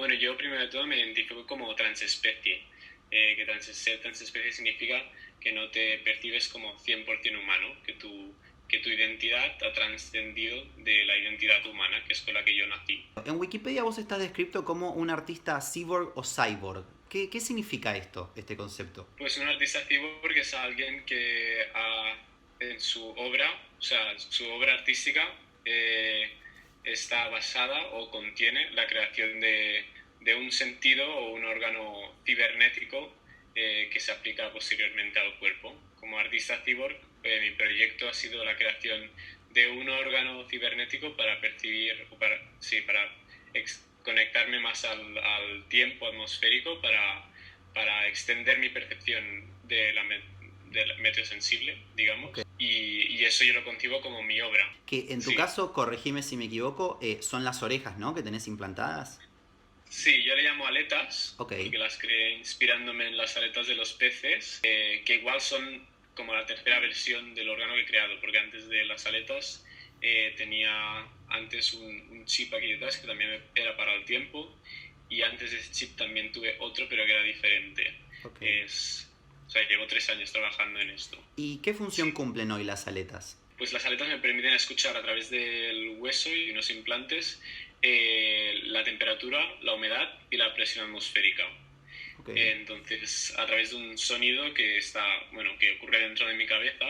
Bueno, yo primero de todo me identifico como transespecie, ser transespecie significa que no te percibes como 100% humano, que tu identidad ha trascendido de la identidad humana, que es con la que yo nací. En Wikipedia vos estás descrito como un artista cyborg o cyborg. ¿Qué significa esto, este concepto? Pues un artista cyborg es alguien que en su obra, o sea, su obra artística eh, está basada o contiene la creación de un sentido o un órgano cibernético que se aplica posteriormente al cuerpo. Como artista cyborg, mi proyecto ha sido la creación de un órgano cibernético para percibir, para conectarme más al tiempo atmosférico, para extender mi percepción del meteosensible, Ok. digamos, y eso yo lo concibo como mi obra. Que en tu Sí, caso, corregime si me equivoco, son las orejas, ¿no? Que tenés implantadas. sí, yo le llamo aletas, Ok. porque las creé inspirándome en las aletas de los peces, que igual son como la tercera versión del órgano que he creado, porque antes de las aletas tenía antes un chip aquí detrás que también era para el tiempo, y antes de ese chip también tuve otro, pero que era diferente. Ok. O sea, llevo 3 años trabajando en esto. ¿Y qué función Sí. cumplen hoy las aletas? Pues las aletas me permiten escuchar a través del hueso y unos implantes la temperatura, la humedad y la presión atmosférica. Ok. Entonces, a través de un sonido que ocurre dentro de mi cabeza,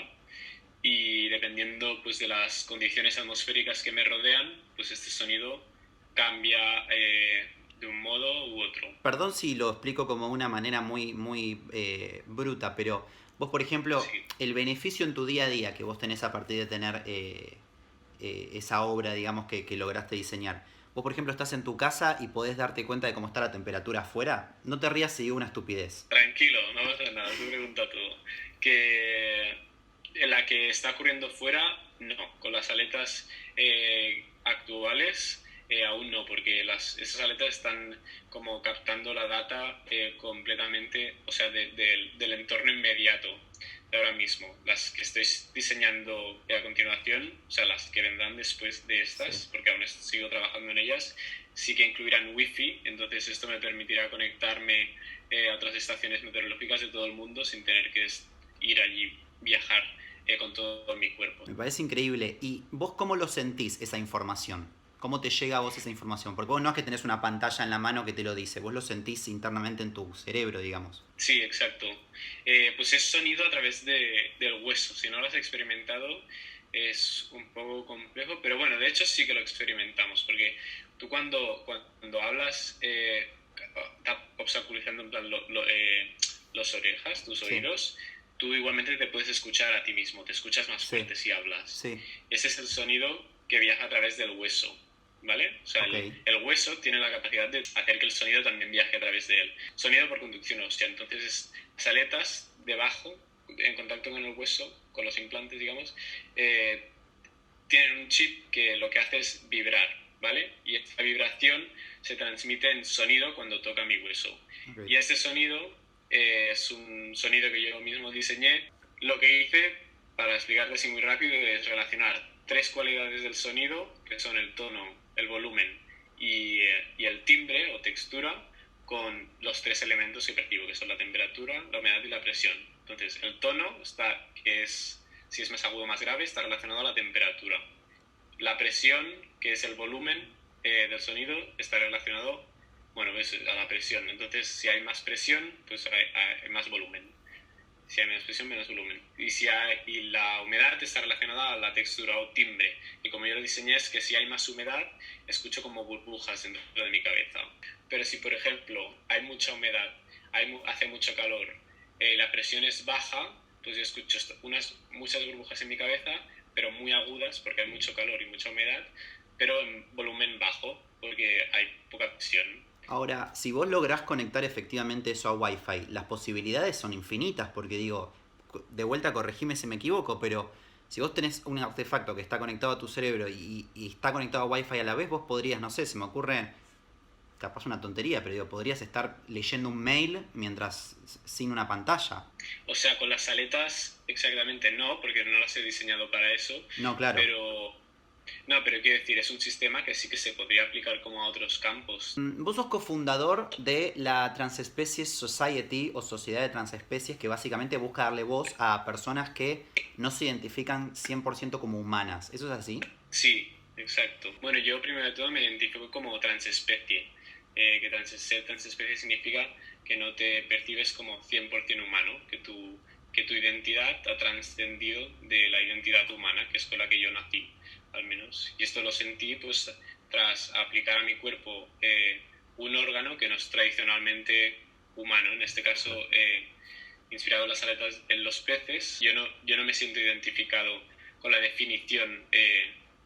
y dependiendo pues de las condiciones atmosféricas que me rodean, pues este sonido cambia de un modo u otro. Perdón si lo explico como una manera muy bruta, pero vos, por ejemplo, Sí. el beneficio en tu día a día que vos tenés a partir de tener esa obra, digamos, que lograste diseñar. Vos, por ejemplo, estás en tu casa y podés darte cuenta de cómo está la temperatura afuera. No te rías si digo una estupidez. Tranquilo, no pasa nada, tú pregunta todo. Que en la que está ocurriendo fuera, no. Con las aletas actuales, aún no, porque esas aletas están como captando la data completamente, o sea, del entorno inmediato de ahora mismo. Las que estoy diseñando a continuación, o sea, las que vendrán después de Sí. estas, porque aún sigo trabajando en ellas, sí que incluirán wifi, entonces esto me permitirá conectarme a otras estaciones meteorológicas de todo el mundo sin tener que ir allí, viajar con todo mi cuerpo. Me parece increíble. ¿Y vos cómo lo sentís esa información? ¿Cómo te llega a vos esa información? Porque vos no es que tenés una pantalla en la mano que te lo dice, vos lo sentís internamente en tu cerebro, digamos. Sí, exacto. Pues es sonido a través del hueso. Si no lo has experimentado, es un poco complejo, pero bueno, de hecho sí que lo experimentamos, porque tú cuando hablas, obstaculizando en plan los orejas, tus Sí, oídos, tú igualmente te puedes escuchar a ti mismo, te escuchas más sí, fuerte si hablas. sí. Ese es el sonido que viaja a través del hueso, ¿vale? O sea, Ok. el hueso tiene la capacidad de hacer que el sonido también viaje a través de él. Sonido por conducción ósea. Entonces, las aletas debajo, en contacto con el hueso, con los implantes, digamos, eh, tienen un chip que lo que hace es vibrar, ¿vale? Y esta vibración se transmite en sonido cuando toca mi hueso. Ok. Y este sonido es un sonido que yo mismo diseñé. Lo que hice, para explicarte así muy rápido, es relacionar tres cualidades del sonido, que son el tono, el volumen y el timbre o textura, con los tres elementos que percibo, que son la temperatura, la humedad y la presión. Entonces, el tono que es, si es más agudo o más grave, está relacionado a la temperatura. La presión, que es el volumen del sonido, está relacionado, bueno, pues, a la presión. Entonces, si hay más presión, pues hay más volumen. Si hay menos presión, menos volumen. Y la humedad está relacionada a la textura o timbre. Y como yo lo diseñé, es que si hay más humedad, escucho como burbujas dentro de mi cabeza. Pero si, por ejemplo, hay mucha humedad, hace mucho calor, la presión es baja, pues yo escucho muchas burbujas en mi cabeza, pero muy agudas porque hay mucho calor y mucha humedad, pero en volumen bajo porque hay poca presión. Ahora, si vos lográs conectar efectivamente eso a Wi-Fi, las posibilidades son infinitas, porque digo, de vuelta corregime si me equivoco, pero si vos tenés un artefacto que está conectado a tu cerebro y está conectado a Wi-Fi a la vez, vos podrías, no sé, se me ocurre capaz una tontería, pero digo, podrías estar leyendo un mail mientras sin una pantalla. O sea, con las aletas exactamente no, porque no las he diseñado para eso, No, claro. pero No, pero quiero decir, es un sistema que sí que se podría aplicar como a otros campos. Vos sos cofundador de la Transespecies Society o Sociedad de Transespecies, que básicamente busca darle voz a personas que no se identifican 100% como humanas. ¿Eso es así? Sí, exacto. Bueno, yo primero de todo me identifico como transespecie, ser transespecie significa que no te percibes como 100% humano, que tu identidad ha trascendido de la identidad humana, que es con la que yo nací, al menos. Y esto lo sentí pues tras aplicar a mi cuerpo un órgano que no es tradicionalmente humano, en este caso inspirado en las aletas en los peces. Yo no me siento identificado con la definición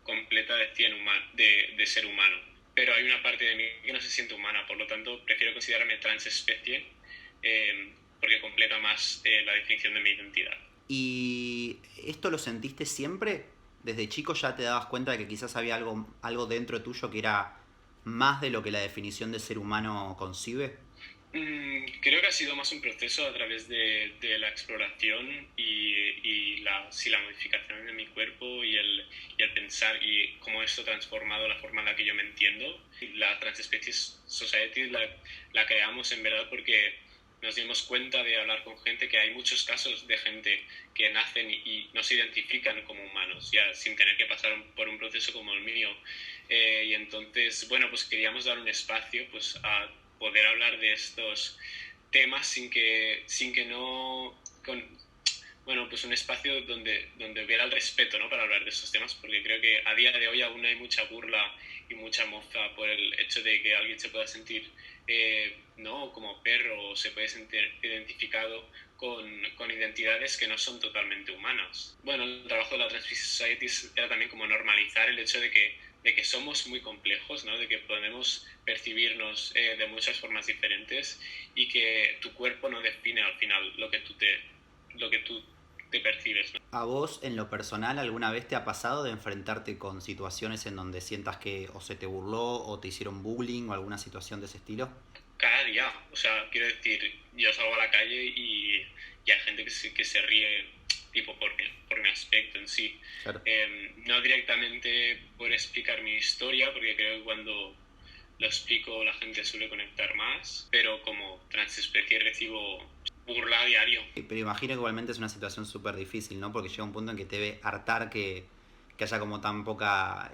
completa de, de ser humano, pero hay una parte de mí que no se siente humana, por lo tanto prefiero considerarme transespecie porque completa más la definición de mi identidad. ¿Y esto lo sentiste siempre? ¿Desde chico ya te dabas cuenta de que quizás había algo dentro tuyo que era más de lo que la definición de ser humano concibe? Creo que ha sido más un proceso a través de la exploración sí, la modificación de mi cuerpo y el pensar y cómo esto ha transformado la forma en la que yo me entiendo. La Transespecies Society la creamos en verdad porque nos dimos cuenta de hablar con gente que hay muchos casos de gente que nacen y no se identifican como humanos, ya sin tener que pasar por un proceso como el mío. Y entonces, bueno, pues queríamos dar un espacio pues a poder hablar de estos temas sin que no... bueno, pues un espacio donde hubiera el respeto, ¿no? Para hablar de estos temas, porque creo que a día de hoy aún hay mucha burla y mucha mofa por el hecho de que alguien se pueda sentir, ¿no? Como perro o se puede sentir identificado con identidades que no son totalmente humanas. Bueno, el trabajo de la Transpecies Society era también como normalizar el hecho de que somos muy complejos, ¿no? De que podemos percibirnos de muchas formas diferentes y que tu cuerpo no define al final lo que tú te percibes, ¿no? ¿A vos, en lo personal, alguna vez te ha pasado de enfrentarte con situaciones en donde sientas que o se te burló o te hicieron bullying o alguna situación de ese estilo? Cada día, o sea, quiero decir, yo salgo a la calle y hay gente que se ríe tipo por mi aspecto en sí. Claro. No directamente por explicar mi historia, porque creo que cuando lo explico la gente suele conectar más, pero como transespecie recibo burla a diario. Pero imagino que igualmente es una situación súper difícil, ¿no? Porque llega un punto en que te debe hartar que haya como tan poca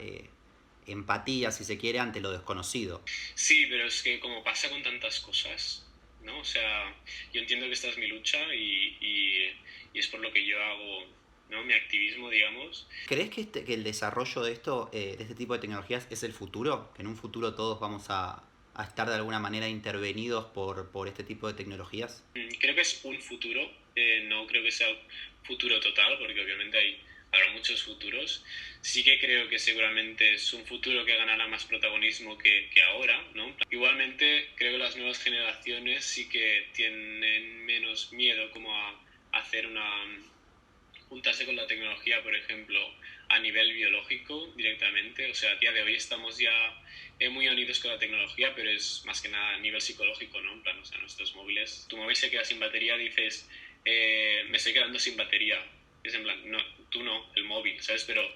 empatía, si se quiere, ante lo desconocido. Sí, pero es que como pasa con tantas cosas, ¿no? O sea, yo entiendo que esta es mi lucha y es por lo que yo hago, ¿no? Mi activismo, digamos. ¿Crees que el desarrollo de esto, de este tipo de tecnologías, es el futuro? ¿Que en un futuro todos vamos a estar de alguna manera intervenidos por este tipo de tecnologías? Creo que es un futuro, no creo que sea futuro total, porque obviamente habrá muchos futuros. Sí que creo que seguramente es un futuro que ganará más protagonismo que ahora, ¿no? Igualmente creo que las nuevas generaciones sí que tienen menos miedo como a hacer juntarse con la tecnología, por ejemplo, a nivel biológico directamente. O sea, a día de hoy estamos ya muy unidos con la tecnología, pero es más que nada a nivel psicológico, ¿no? En plan, o sea, nuestros móviles, tu móvil se queda sin batería, dices, me estoy quedando sin batería. Es en plan, no, tú no, el móvil, ¿sabes? Pero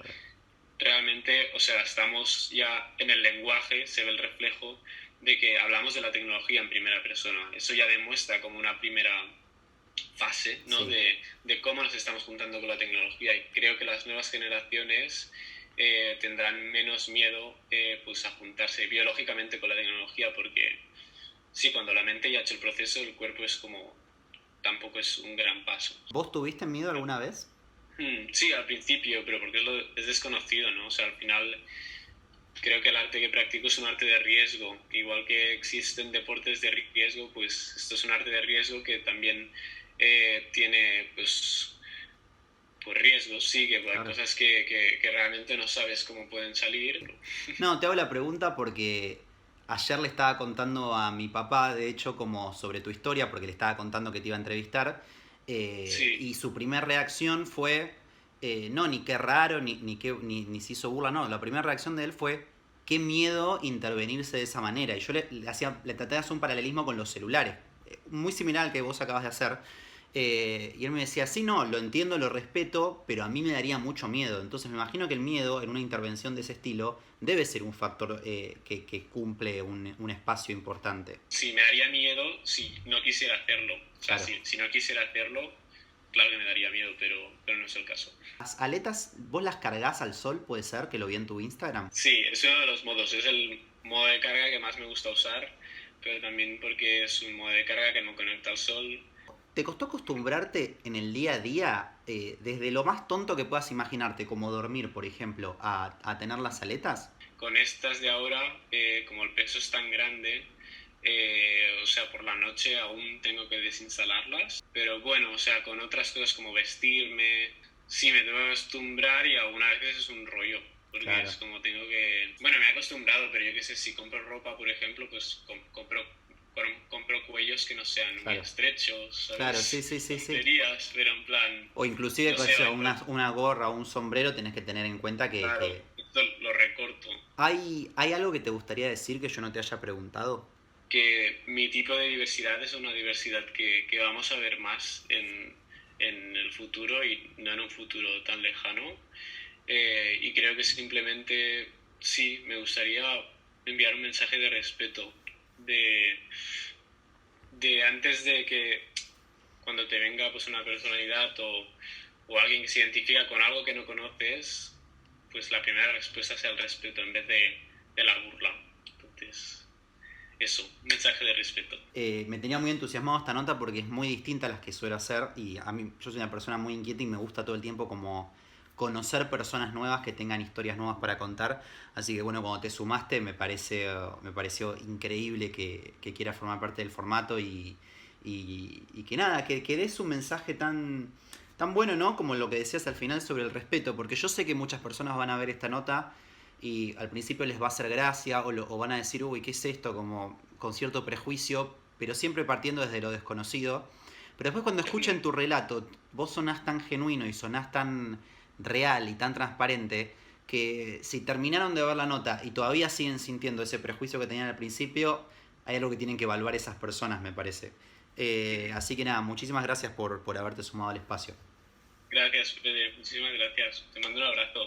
realmente, o sea, estamos ya en el lenguaje, se ve el reflejo de que hablamos de la tecnología en primera persona. Eso ya demuestra como una primera fase, ¿no? Sí. De cómo nos estamos juntando con la tecnología, y creo que las nuevas generaciones tendrán menos miedo pues a juntarse biológicamente con la tecnología, porque sí, cuando la mente ya ha hecho el proceso, el cuerpo es como, tampoco es un gran paso. ¿Vos tuviste miedo alguna vez? Sí, al principio, pero porque es desconocido, ¿no? O sea, al final creo que el arte que practico es un arte de riesgo. Igual que existen deportes de riesgo, pues esto es un arte de riesgo que también tiene, pues riesgos, sí, que hay cosas que realmente no sabes cómo pueden salir. No, te hago la pregunta porque ayer le estaba contando a mi papá, de hecho, como sobre tu historia, porque le estaba contando que te iba a entrevistar, Sí, y su primera reacción fue, no, ni qué raro, ni se hizo burla, no, la primera reacción de él fue, qué miedo intervenirse de esa manera. Y yo le traté de hacer un paralelismo con los celulares, muy similar al que vos acabas de hacer. Y él me decía, sí, no, lo entiendo, lo respeto, pero a mí me daría mucho miedo. Entonces me imagino que el miedo en una intervención de ese estilo debe ser un factor que cumple un espacio importante. Sí, me daría miedo si no quisiera hacerlo. O sea, Claro. si no quisiera hacerlo, claro que me daría miedo, pero no es el caso. Las aletas, ¿vos las cargás al sol? ¿Puede ser que lo vi en tu Instagram? Sí, es uno de los modos, es el modo de carga que más me gusta usar, pero también porque es un modo de carga que no conecta al sol. ¿Te costó acostumbrarte en el día a día, desde lo más tonto que puedas imaginarte, como dormir, por ejemplo, a tener las aletas? Con estas de ahora, como el peso es tan grande, o sea, por la noche aún tengo que desinstalarlas, pero bueno, o sea, con otras cosas como vestirme, sí me tengo que acostumbrar y algunas veces es un rollo, porque Claro, es como tengo que... Bueno, me he acostumbrado, pero yo qué sé, si compro ropa, por ejemplo, pues compro cuellos que no sean muy claro. estrechos, Claro, sí, ¿sabes? sí, sí, sí. Tonterías, pero en plan, O inclusive no con sé, una gorra o un sombrero tenés que tener en cuenta claro, que... esto lo recorto. ¿Hay algo que te gustaría decir que yo no te haya preguntado? Que mi tipo de diversidad es una diversidad que vamos a ver más en el futuro y no en un futuro tan lejano. Y creo que simplemente sí, me gustaría enviar un mensaje de respeto, de, de antes de que cuando te venga pues una personalidad o alguien que se identifica con algo que no conoces, pues la primera respuesta sea el respeto en vez de la burla. Entonces, eso, un mensaje de respeto. Me tenía muy entusiasmado esta nota porque es muy distinta a las que suelo hacer y a mí yo soy una persona muy inquieta y me gusta todo el tiempo como conocer personas nuevas que tengan historias nuevas para contar. Así que bueno, cuando te sumaste me pareció increíble que quieras formar parte del formato y que nada, que des un mensaje tan bueno, ¿no? Como lo que decías al final sobre el respeto, porque yo sé que muchas personas van a ver esta nota y al principio les va a hacer gracia o van a decir, uy, ¿qué es esto? Como con cierto prejuicio, pero siempre partiendo desde lo desconocido. Pero después cuando escuchen tu relato, vos sonás tan genuino y sonás tan real y tan transparente que si terminaron de ver la nota y todavía siguen sintiendo ese prejuicio que tenían al principio, hay algo que tienen que evaluar esas personas, me parece. Así que nada, muchísimas gracias por haberte sumado al espacio. Gracias, Fede. Muchísimas gracias. Te mando un abrazo.